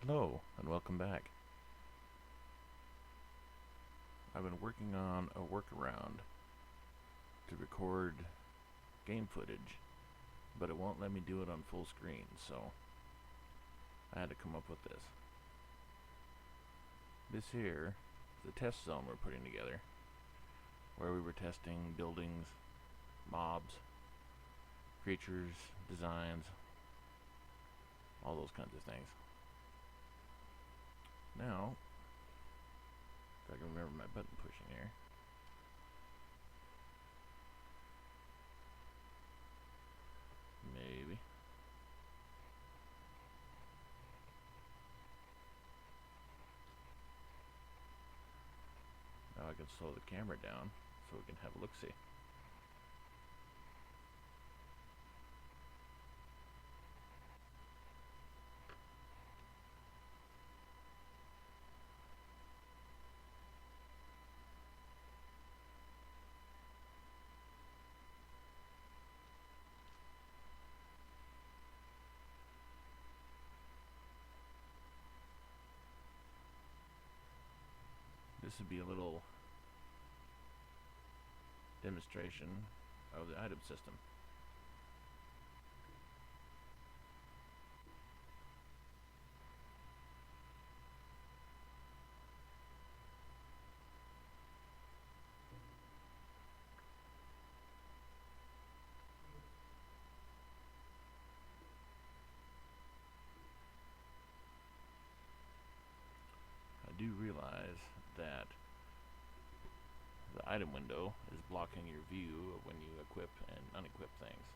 Hello, and welcome back. I've been working on a workaround to record game footage, but it won't let me do it on full screen, so I had to come up with this. This here is the test zone we're putting together, where we were testing buildings, mobs, creatures, designs, all those kinds of things. Now, if I can remember my button pushing here. Maybe. Now I can slow the camera down so we can have a look-see. This would be a little demonstration of the item system. I do realize that the item window is blocking your view of when you equip and unequip things.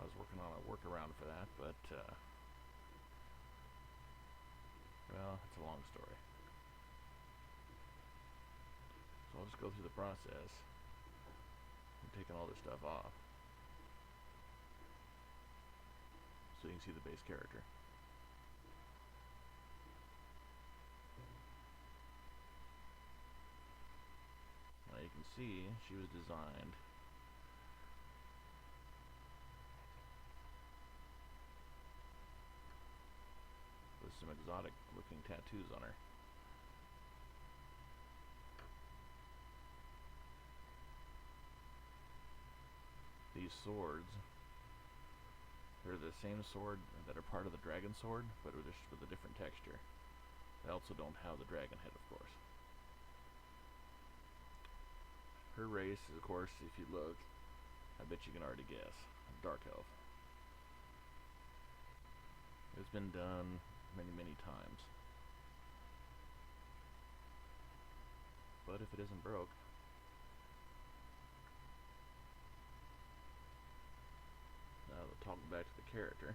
I was working on a workaround for that, but well, it's a long story. So I'll just go through the process of taking all this stuff off so you can see the base character. Now you can see she was designed with some exotic looking tattoos on her. These swords, they're the same sword that are part of the dragon sword, but just with a different texture. They also don't have the dragon head, of course. Her race is, of course, if you look, I bet you can already guess, Dark Elf. It's been done many, many times. But if it isn't broke, now talking back to the character,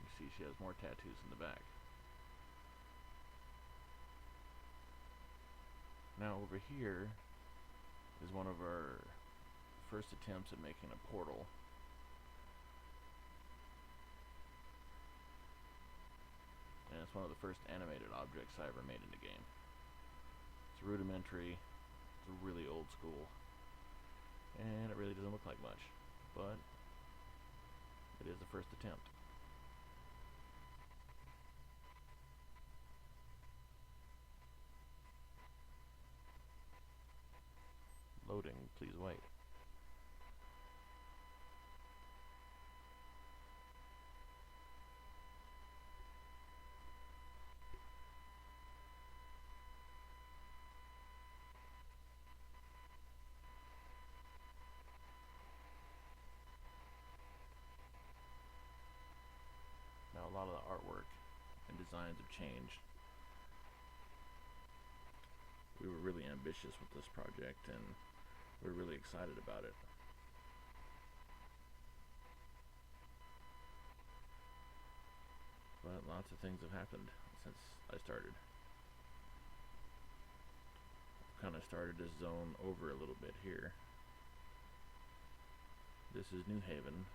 you see she has more tattoos in the back. Now over here is one of our first attempts at making a portal. And it's one of the first animated objects I ever made in the game. It's rudimentary, it's really old school, and it really doesn't look like much, but it is the first attempt. Loading, please wait. Now a lot of the artwork and designs have changed. We were really ambitious with this project and we're really excited about it. But lots of things have happened since I started. I've kind of started to zone over a little bit here. This is New Haven,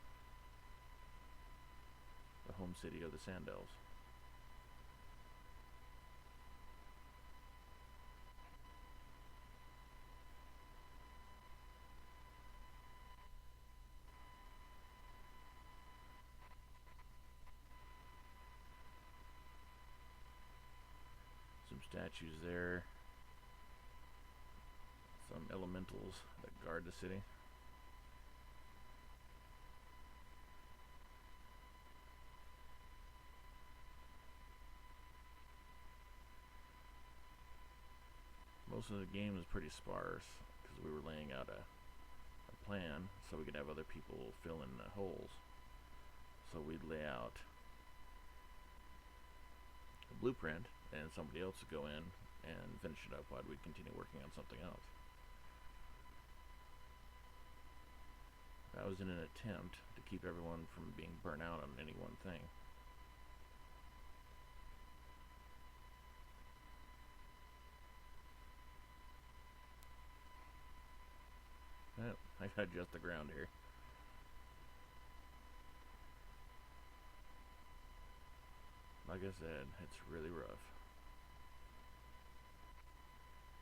the home city of the Sand Elves. Some statues there. Some elementals that guard the city. Most of the game is pretty sparse because we were laying out a plan so we could have other people fill in the holes. So we'd lay out a blueprint and somebody else would go in and finish it up while we'd continue working on something else. That was in an attempt to keep everyone from being burnt out on any one thing. I gotta adjust the ground here. Like I said, it's really rough.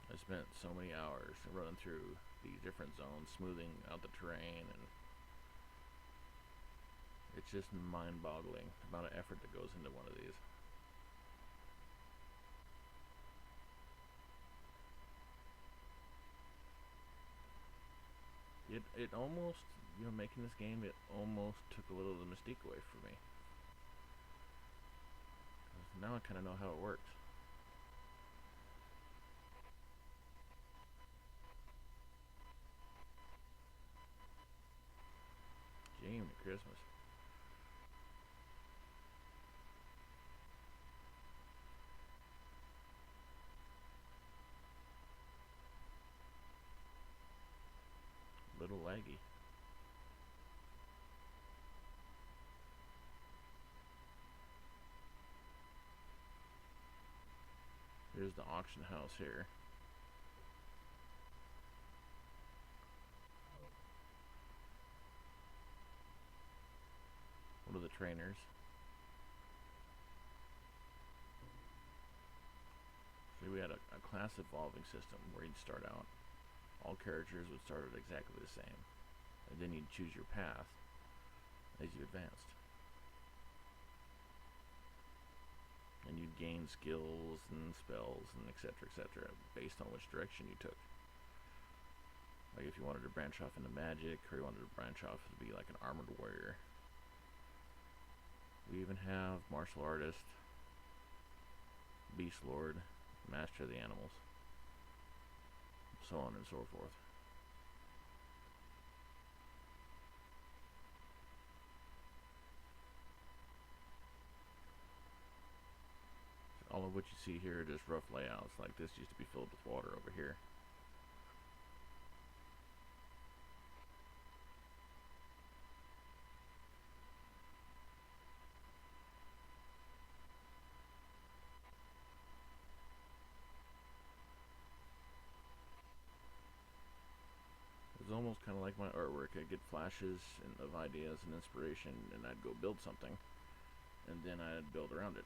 I spent so many hours running through these different zones, smoothing out the terrain, and it's just mind-boggling the amount of effort that goes into one of these. It almost, making this game, it almost took a little of the mystique away from me. Now I kind of know how it works. Jiminy Christmas. Little laggy. Here's the auction house here. One of the trainers. See, we had a class evolving system where you'd start out. All characters would start at exactly the same. And then you'd choose your path as you advanced. And you'd gain skills and spells and etc. based on which direction you took. Like if you wanted to branch off into magic, or you wanted to branch off to be like an armored warrior. We even have martial artist, beast lord, master of the animals, so on and so forth. All of what you see here are just rough layouts. Like this used to be filled with water over here. It's almost kind of like my artwork. I'd get flashes of ideas and inspiration, and I'd go build something, and then I'd build around it.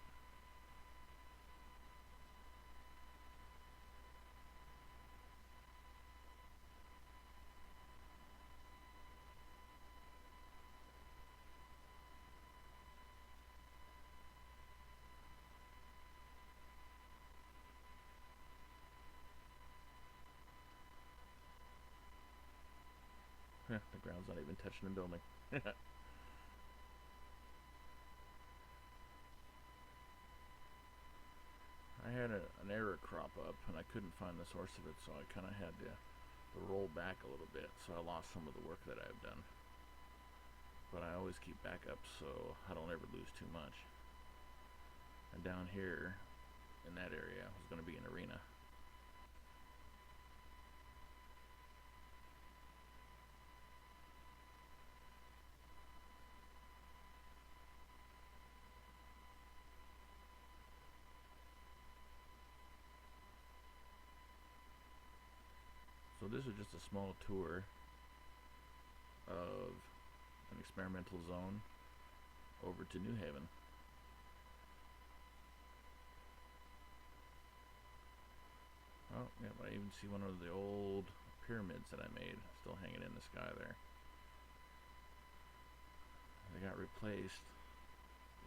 The ground's not even touching the building. I had an error crop up and I couldn't find the source of it, so I kind of had to roll back a little bit, so I lost some of the work that I've done. But I always keep backups so I don't ever lose too much. And down here in that area was going to be an arena. So this is just a small tour of an experimental zone over to New Haven. Oh, yeah, but I even see one of the old pyramids that I made still hanging in the sky there. They got replaced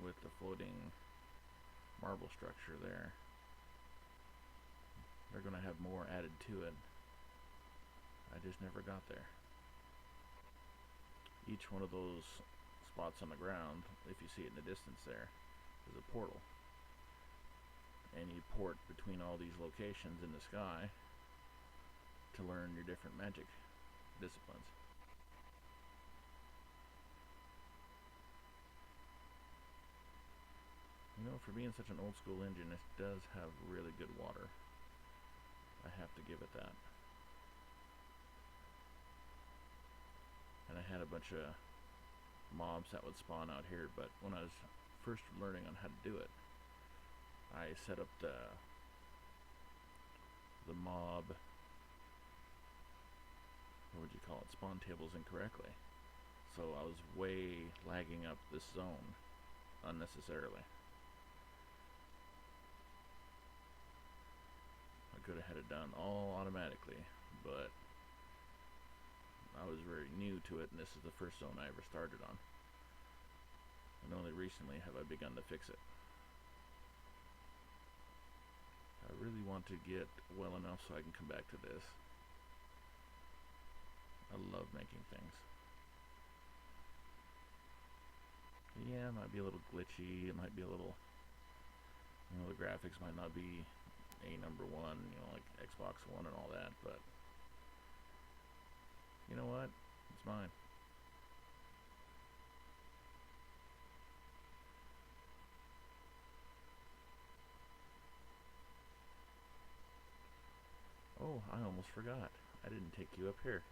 with the floating marble structure there. they're going to have more added to it. I just never got there. Each one of those spots on the ground, if you see it in the distance there, is a portal. And you port between all these locations in the sky to learn your different magic disciplines. You know, for being such an old school engine, it does have really good water. I have to give it that. And I had a bunch of mobs that would spawn out here, but when I was first learning on how to do it, I set up the mob, what would you call it, spawn tables incorrectly. So I was way lagging up this zone unnecessarily. I could have had it done all automatically, but I was very new to it, and this is the first zone I ever started on. And only recently have I begun to fix it. I really want to get well enough so I can come back to this. I love making things. Yeah, it might be a little glitchy, it might be a little, you know, the graphics might not be a number one, you know, like Xbox One and all that, but you know what? It's mine. Oh, I almost forgot. I didn't take you up here.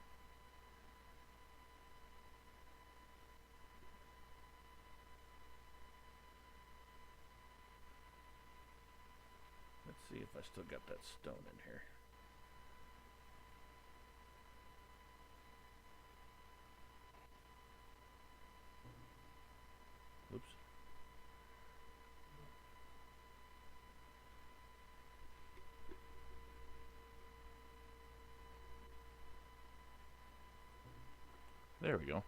Let's see if I still got that stone in here. Oops. There we go.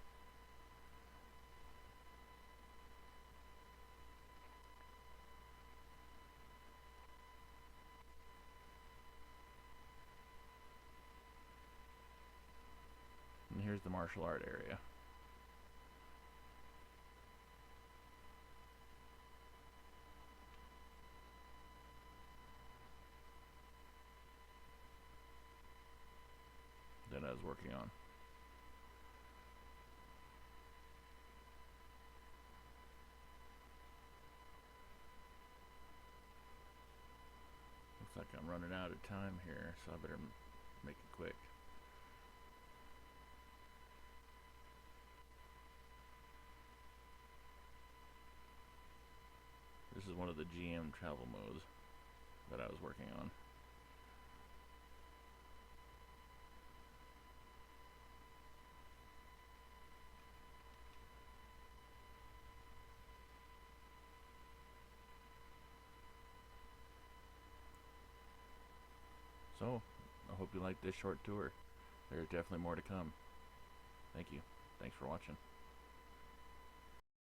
And here's the martial art area. That I was working on. Looks like I'm running out of time here, so I better make it quick. This is one of the GM travel modes that I was working on. So, I hope you liked this short tour. There's definitely more to come. Thank you. Thanks for watching.